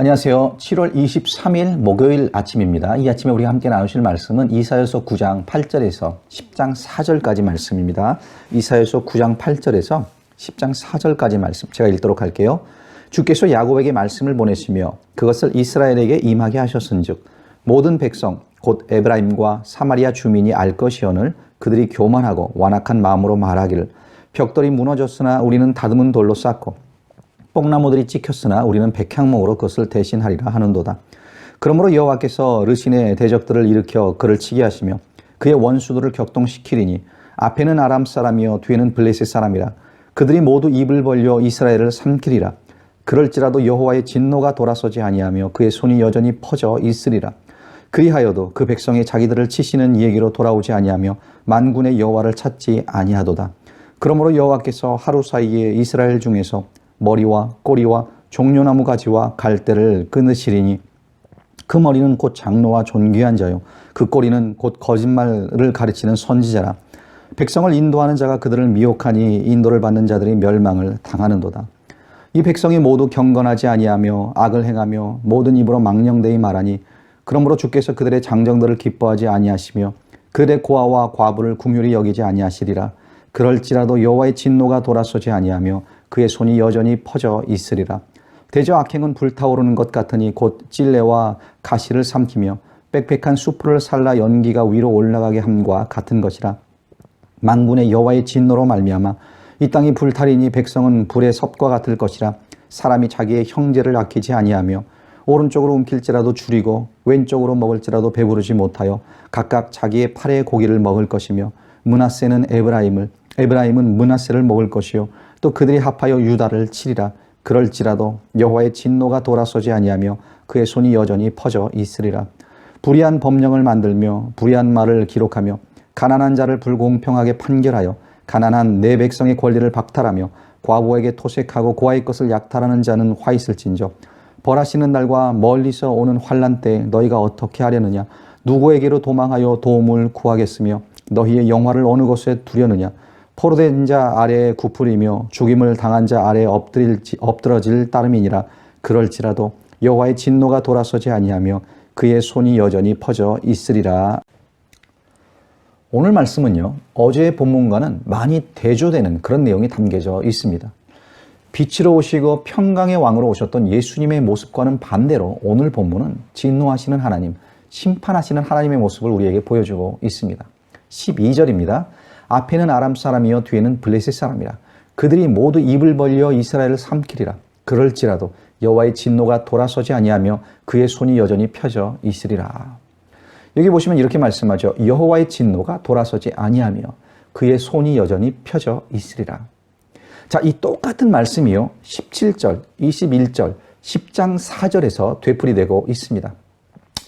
안녕하세요. 7월 23일 목요일 아침입니다. 이 아침에 우리가 함께 나누실 말씀은 이사야서 9장 8절에서 10장 4절까지 말씀입니다. 이사야서 9장 8절에서 10장 4절까지 말씀 제가 읽도록 할게요. 주께서 야곱에게 말씀을 보내시며 그것을 이스라엘에게 임하게 하셨은즉 모든 백성 곧 에브라임과 사마리아 주민이 알 것이오늘 그들이 교만하고 완악한 마음으로 말하기를 벽돌이 무너졌으나 우리는 다듬은 돌로 쌓고 뽕나무들이 찍혔으나 우리는 백향목으로 그것을 대신하리라 하는도다. 그러므로 여호와께서 르신의 대적들을 일으켜 그를 치게 하시며 그의 원수들을 격동시키리니 앞에는 아람 사람이요 뒤에는 블레셋 사람이라. 그들이 모두 입을 벌려 이스라엘을 삼키리라. 그럴지라도 여호와의 진노가 돌아서지 아니하며 그의 손이 여전히 퍼져 있으리라. 그리하여도 그 백성이 자기들을 치시는 얘기로 돌아오지 아니하며 만군의 여호와를 찾지 아니하도다. 그러므로 여호와께서 하루 사이에 이스라엘 중에서 머리와 꼬리와 종려나무 가지와 갈대를 끊으시리니 그 머리는 곧 장로와 존귀한 자요 그 꼬리는 곧 거짓말을 가르치는 선지자라. 백성을 인도하는 자가 그들을 미혹하니 인도를 받는 자들이 멸망을 당하는도다. 이 백성이 모두 경건하지 아니하며 악을 행하며 모든 입으로 망령되이 말하니 그러므로 주께서 그들의 장정들을 기뻐하지 아니하시며 그들의 고아와 과부를 긍휼히 여기지 아니하시리라. 그럴지라도 여호와의 진노가 돌아서지 아니하며 그의 손이 여전히 퍼져 있으리라. 대저 악행은 불타오르는 것 같으니 곧 찔레와 가시를 삼키며 빽빽한 수풀을 살라 연기가 위로 올라가게 함과 같은 것이라. 만군의 여호와의 진노로 말미암아 이 땅이 불타리니 백성은 불의 섭과 같을 것이라. 사람이 자기의 형제를 아끼지 아니하며 오른쪽으로 움킬지라도 줄이고 왼쪽으로 먹을지라도 배부르지 못하여 각각 자기의 팔의 고기를 먹을 것이며 므낫세는 에브라임은 므낫세를 먹을 것이요 또 그들이 합하여 유다를 치리라. 그럴지라도 여호와의 진노가 돌아서지 아니하며 그의 손이 여전히 퍼져 있으리라. 불의한 법령을 만들며 불의한 말을 기록하며 가난한 자를 불공평하게 판결하여 가난한 내 백성의 권리를 박탈하며 과부에게 토색하고 고아의 것을 약탈하는 자는 화 있을진저. 벌하시는 날과 멀리서 오는 환난 때 너희가 어떻게 하려느냐. 누구에게로 도망하여 도움을 구하겠으며 너희의 영화를 어느 곳에 두려느냐. 포로된 자 아래에 굽으리며 죽임을 당한 자 아래에 엎드러질 따름이니라. 그럴지라도 여호와의 진노가 돌아서지 아니하며 그의 손이 여전히 퍼져 있으리라. 오늘 말씀은요, 어제의 본문과는 많이 대조되는 그런 내용이 담겨져 있습니다. 빛으로 오시고 평강의 왕으로 오셨던 예수님의 모습과는 반대로 오늘 본문은 진노하시는 하나님, 심판하시는 하나님의 모습을 우리에게 보여주고 있습니다. 12절입니다. 앞에는 아람 사람이요 뒤에는 블레셋 사람이라. 그들이 모두 입을 벌려 이스라엘을 삼키리라. 그럴지라도 여호와의 진노가 돌아서지 아니하며 그의 손이 여전히 펴져 있으리라. 여기 보시면 이렇게 말씀하죠. 여호와의 진노가 돌아서지 아니하며 그의 손이 여전히 펴져 있으리라. 자, 이 똑같은 말씀이요 17절, 21절, 10장 4절에서 되풀이되고 있습니다.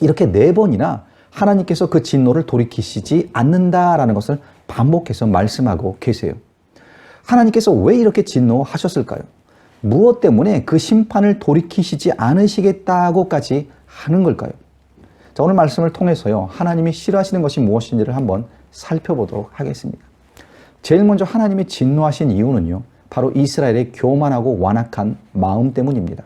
이렇게 4번이나 하나님께서 그 진노를 돌이키시지 않는다라는 것을 반복해서 말씀하고 계세요. 하나님께서 왜 이렇게 진노하셨을까요? 무엇 때문에 그 심판을 돌이키시지 않으시겠다고까지 하는 걸까요? 자, 오늘 말씀을 통해서요, 하나님이 싫어하시는 것이 무엇인지를 한번 살펴보도록 하겠습니다. 제일 먼저 하나님이 진노하신 이유는요, 바로 이스라엘의 교만하고 완악한 마음 때문입니다.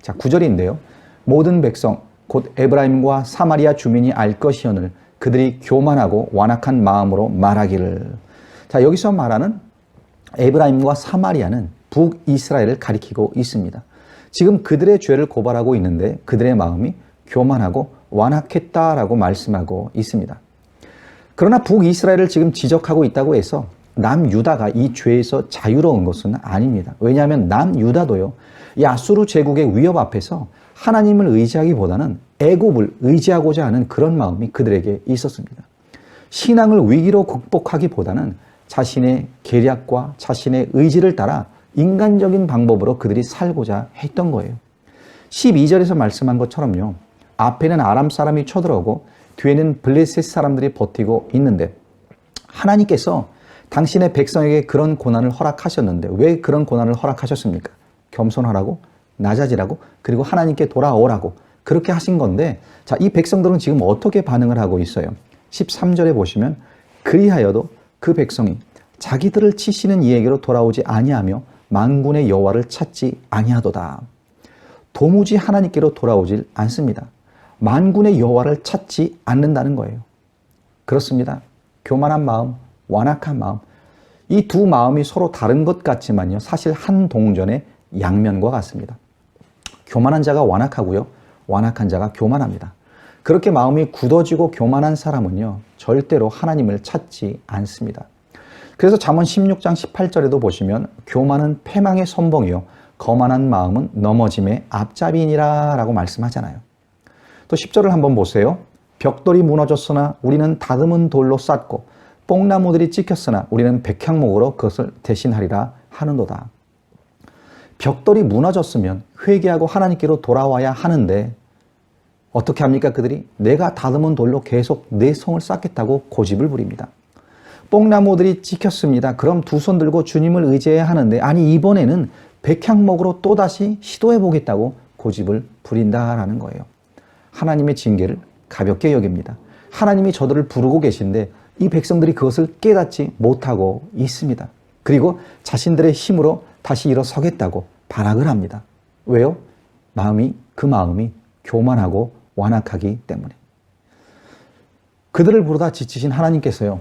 자, 9절인데요. 모든 백성 곧 에브라임과 사마리아 주민이 알 것이오늘 그들이 교만하고 완악한 마음으로 말하기를. 자, 여기서 말하는 에브라임과 사마리아는 북이스라엘을 가리키고 있습니다. 지금 그들의 죄를 고발하고 있는데 그들의 마음이 교만하고 완악했다라고 말씀하고 있습니다. 그러나 북이스라엘을 지금 지적하고 있다고 해서 남유다가 이 죄에서 자유로운 것은 아닙니다. 왜냐하면 남유다도요, 이 아수르 제국의 위협 앞에서 하나님을 의지하기보다는 애굽을 의지하고자 하는 그런 마음이 그들에게 있었습니다. 신앙을 위기로 극복하기보다는 자신의 계략과 자신의 의지를 따라 인간적인 방법으로 그들이 살고자 했던 거예요. 12절에서 말씀한 것처럼요, 앞에는 아람 사람이 쳐들어오고 뒤에는 블레셋 사람들이 버티고 있는데 하나님께서 당신의 백성에게 그런 고난을 허락하셨는데 왜 그런 고난을 허락하셨습니까? 겸손하라고, 낮아지라고, 그리고 하나님께 돌아오라고 그렇게 하신 건데, 자, 이 백성들은 지금 어떻게 반응을 하고 있어요? 13절에 보시면 그리하여도 그 백성이 자기들을 치시는 이에게로 돌아오지 아니하며 만군의 여호와를 찾지 아니하도다. 도무지 하나님께로 돌아오질 않습니다. 만군의 여호와를 찾지 않는다는 거예요. 그렇습니다. 교만한 마음, 완악한 마음, 이 두 마음이 서로 다른 것 같지만요, 사실 한 동전의 양면과 같습니다. 교만한 자가 완악하고요, 완악한 자가 교만합니다. 그렇게 마음이 굳어지고 교만한 사람은요, 절대로 하나님을 찾지 않습니다. 그래서 잠언 16장 18절에도 보시면 교만은 패망의 선봉이요 거만한 마음은 넘어짐의 앞잡이니라 라고 말씀하잖아요. 또 10절을 한번 보세요. 벽돌이 무너졌으나 우리는 다듬은 돌로 쌓고 뽕나무들이 찍혔으나 우리는 백향목으로 그것을 대신하리라 하는도다. 벽돌이 무너졌으면 회개하고 하나님께로 돌아와야 하는데 어떻게 합니까? 그들이 내가 다듬은 돌로 계속 내 성을 쌓겠다고 고집을 부립니다. 뽕나무들이 찍혔습니다. 그럼 두 손 들고 주님을 의지해야 하는데 아니 이번에는 백향목으로 또다시 시도해 보겠다고 고집을 부린다라는 거예요. 하나님의 징계를 가볍게 여깁니다. 하나님이 저들을 부르고 계신데 이 백성들이 그것을 깨닫지 못하고 있습니다. 그리고 자신들의 힘으로 다시 일어서겠다고 발악을 합니다. 왜요? 그 마음이 교만하고 완악하기 때문에. 그들을 부르다 지치신 하나님께서요,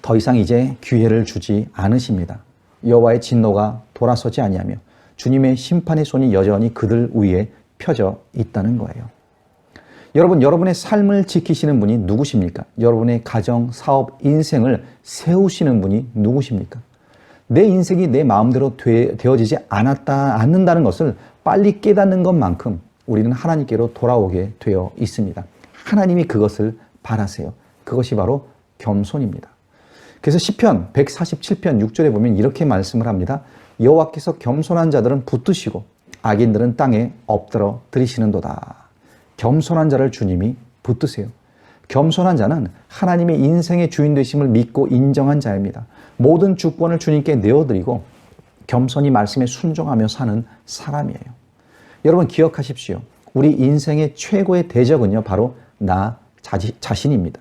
더 이상 이제 기회를 주지 않으십니다. 여호와의 진노가 돌아서지 아니하며 주님의 심판의 손이 여전히 그들 위에 펴져 있다는 거예요. 여러분, 여러분의 삶을 지키시는 분이 누구십니까? 여러분의 가정, 사업, 인생을 세우시는 분이 누구십니까? 내 인생이 내 마음대로 되어지지 않는다는 것을 빨리 깨닫는 것만큼 우리는 하나님께로 돌아오게 되어 있습니다. 하나님이 그것을 바라세요. 그것이 바로 겸손입니다. 그래서 시편 147편 6절에 보면 이렇게 말씀을 합니다. 여호와께서 겸손한 자들은 붙드시고 악인들은 땅에 엎드러 들이시는도다. 겸손한 자를 주님이 붙드세요. 겸손한 자는 하나님의 인생의 주인 되심을 믿고 인정한 자입니다. 모든 주권을 주님께 내어드리고 겸손히 말씀에 순종하며 사는 사람이에요. 여러분 기억하십시오. 우리 인생의 최고의 대적은요, 바로 나 자신입니다.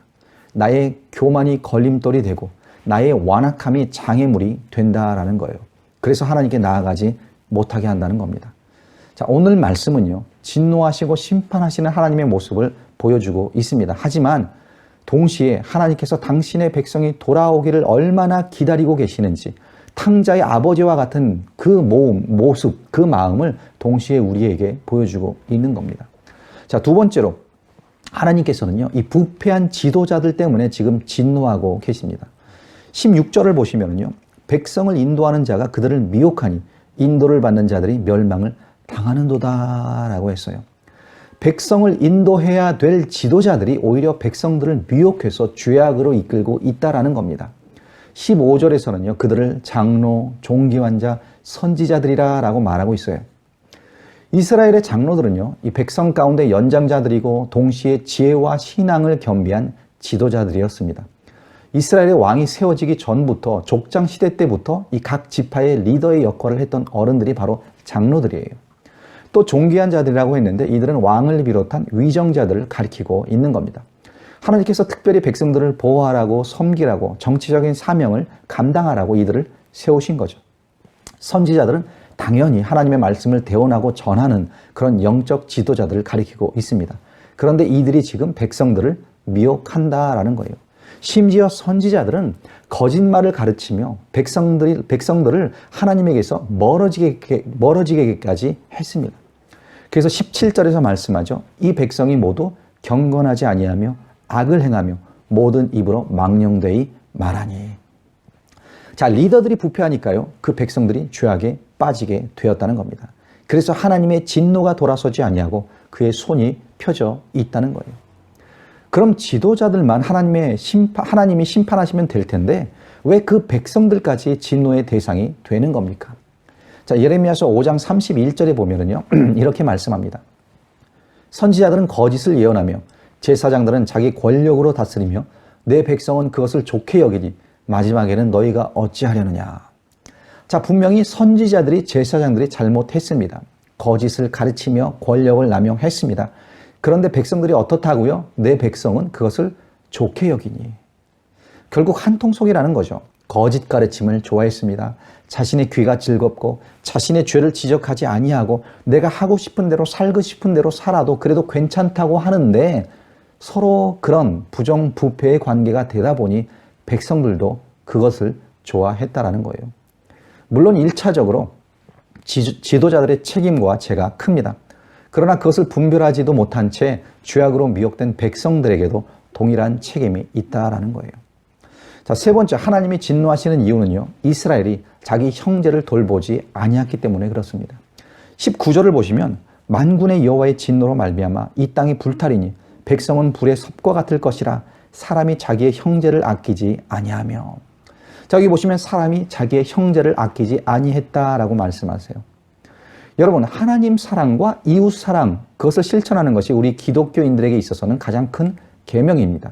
나의 교만이 걸림돌이 되고 나의 완악함이 장애물이 된다라는 거예요. 그래서 하나님께 나아가지 못하게 한다는 겁니다. 자, 오늘 말씀은요, 진노하시고 심판하시는 하나님의 모습을 보여주고 있습니다. 하지만 동시에 하나님께서 당신의 백성이 돌아오기를 얼마나 기다리고 계시는지, 탕자의 아버지와 같은 그 모습, 그 마음을 동시에 우리에게 보여주고 있는 겁니다. 자, 두 번째로 하나님께서는요, 이 부패한 지도자들 때문에 지금 진노하고 계십니다. 16절을 보시면요, 백성을 인도하는 자가 그들을 미혹하니 인도를 받는 자들이 멸망을 당하는도다라고 했어요. 백성을 인도해야 될 지도자들이 오히려 백성들을 미혹해서 죄악으로 이끌고 있다라는 겁니다. 15절에서는요, 그들을 장로, 종기환자, 선지자들이라고 말하고 있어요. 이스라엘의 장로들은요, 이 백성 가운데 연장자들이고 동시에 지혜와 신앙을 겸비한 지도자들이었습니다. 이스라엘의 왕이 세워지기 전부터 족장 시대 때부터 이 각 지파의 리더의 역할을 했던 어른들이 바로 장로들이에요. 또 종기한 자들이라고 했는데 이들은 왕을 비롯한 위정자들을 가리키고 있는 겁니다. 하나님께서 특별히 백성들을 보호하라고, 섬기라고, 정치적인 사명을 감당하라고 이들을 세우신 거죠. 선지자들은 당연히 하나님의 말씀을 대언하고 전하는 그런 영적 지도자들을 가리키고 있습니다. 그런데 이들이 지금 백성들을 미혹한다라는 거예요. 심지어 선지자들은 거짓말을 가르치며 백성들을 하나님에게서 멀어지게까지 했습니다. 그래서 17절에서 말씀하죠. 이 백성이 모두 경건하지 아니하며 악을 행하며 모든 입으로 망령되이 말하니. 자, 리더들이 부패하니까요, 그 백성들이 죄악에 빠지게 되었다는 겁니다. 그래서 하나님의 진노가 돌아서지 아니하고 그의 손이 펴져 있다는 거예요. 그럼 지도자들만 하나님이 심판하시면 될 텐데 왜 그 백성들까지 진노의 대상이 되는 겁니까? 자, 예레미야서 5장 31절에 보면은요, 이렇게 말씀합니다. 선지자들은 거짓을 예언하며 제사장들은 자기 권력으로 다스리며 내 백성은 그것을 좋게 여기니 마지막에는 너희가 어찌하려느냐. 자, 분명히 선지자들이, 제사장들이 잘못했습니다. 거짓을 가르치며 권력을 남용했습니다. 그런데 백성들이 어떻다고요? 내 백성은 그것을 좋게 여기니. 결국 한통속이라는 거죠. 거짓 가르침을 좋아했습니다. 자신의 귀가 즐겁고 자신의 죄를 지적하지 아니하고 내가 하고 싶은 대로 살고 싶은 대로 살아도 그래도 괜찮다고 하는데 서로 그런 부정부패의 관계가 되다 보니 백성들도 그것을 좋아했다라는 거예요. 물론 1차적으로 지도자들의 책임과 죄가 큽니다. 그러나 그것을 분별하지도 못한 채 죄악으로 미혹된 백성들에게도 동일한 책임이 있다라는 거예요. 자, 세 번째, 하나님이 진노하시는 이유는요, 이스라엘이 자기 형제를 돌보지 아니했기 때문에 그렇습니다. 19절을 보시면 만군의 여호와의 진노로 말미암아 이 땅이 불타리니 백성은 불의 섭과 같을 것이라 사람이 자기의 형제를 아끼지 아니하며. 자, 여기 보시면 사람이 자기의 형제를 아끼지 아니했다라고 말씀하세요. 여러분, 하나님 사랑과 이웃 사랑, 그것을 실천하는 것이 우리 기독교인들에게 있어서는 가장 큰 계명입니다.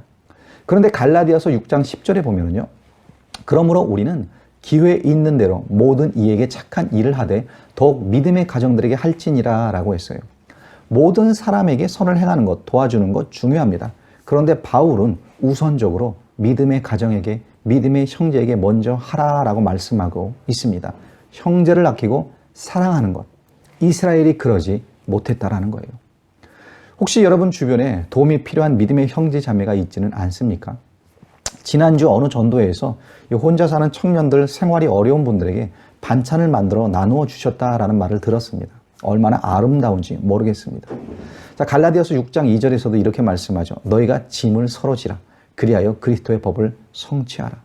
그런데 갈라디아서 6장 10절에 보면요, 그러므로 우리는 기회 있는 대로 모든 이에게 착한 일을 하되 더욱 믿음의 가정들에게 할지니라 라고 했어요. 모든 사람에게 선을 행하는 것, 도와주는 것 중요합니다. 그런데 바울은 우선적으로 믿음의 가정에게, 믿음의 형제에게 먼저 하라라고 말씀하고 있습니다. 형제를 아끼고 사랑하는 것. 이스라엘이 그러지 못했다라는 거예요. 혹시 여러분 주변에 도움이 필요한 믿음의 형제 자매가 있지는 않습니까? 지난주 어느 전도회에서 혼자 사는 청년들, 생활이 어려운 분들에게 반찬을 만들어 나누어 주셨다라는 말을 들었습니다. 얼마나 아름다운지 모르겠습니다. 자, 갈라디아서 6장 2절에서도 이렇게 말씀하죠. 너희가 짐을 서로 지라. 그리하여 그리스도의 법을 성취하라.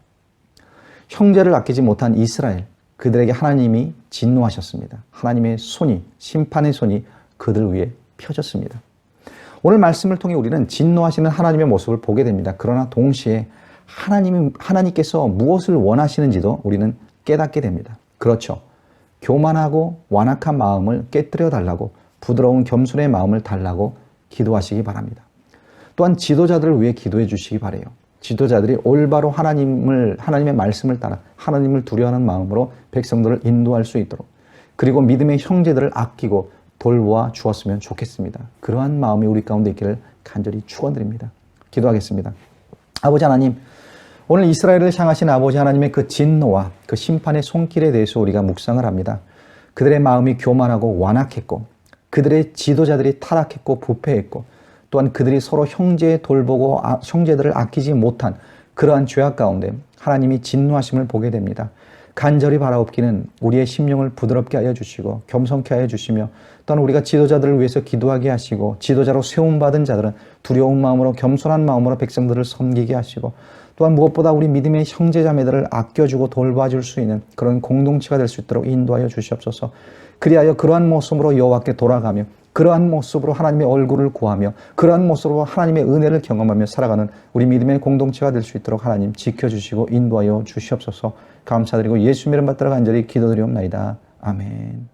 형제를 아끼지 못한 이스라엘, 그들에게 하나님이 진노하셨습니다. 하나님의 손이, 심판의 손이 그들 위에 펴졌습니다. 오늘 말씀을 통해 우리는 진노하시는 하나님의 모습을 보게 됩니다. 그러나 동시에 하나님께서 무엇을 원하시는지도 우리는 깨닫게 됩니다. 그렇죠. 교만하고 완악한 마음을 깨뜨려 달라고, 부드러운 겸손의 마음을 달라고 기도하시기 바랍니다. 또한 지도자들을 위해 기도해 주시기 바라요. 지도자들이 올바로 하나님의 말씀을 따라 하나님을 두려워하는 마음으로 백성들을 인도할 수 있도록, 그리고 믿음의 형제들을 아끼고 돌보아 주었으면 좋겠습니다. 그러한 마음이 우리 가운데 있기를 간절히 축원드립니다. 기도하겠습니다. 아버지 하나님, 오늘 이스라엘을 향하신 아버지 하나님의 그 진노와 그 심판의 손길에 대해서 우리가 묵상을 합니다. 그들의 마음이 교만하고 완악했고, 그들의 지도자들이 타락했고 부패했고, 또한 그들이 서로 돌보고 형제들을 아끼지 못한 그러한 죄악 가운데 하나님이 진노하심을 보게 됩니다. 간절히 바라옵기는 우리의 심령을 부드럽게 하여 주시고 겸손케 하여 주시며, 또한 우리가 지도자들을 위해서 기도하게 하시고, 지도자로 세움받은 자들은 두려운 마음으로 겸손한 마음으로 백성들을 섬기게 하시고, 또한 무엇보다 우리 믿음의 형제자매들을 아껴주고 돌봐줄 수 있는 그런 공동체가 될 수 있도록 인도하여 주시옵소서. 그리하여 그러한 모습으로 여호와께 돌아가며, 그러한 모습으로 하나님의 얼굴을 구하며, 그러한 모습으로 하나님의 은혜를 경험하며 살아가는 우리 믿음의 공동체가 될 수 있도록 하나님 지켜주시고 인도하여 주시옵소서. 감사드리고 예수 이름 받들어 간절히 기도드리옵나이다. 아멘.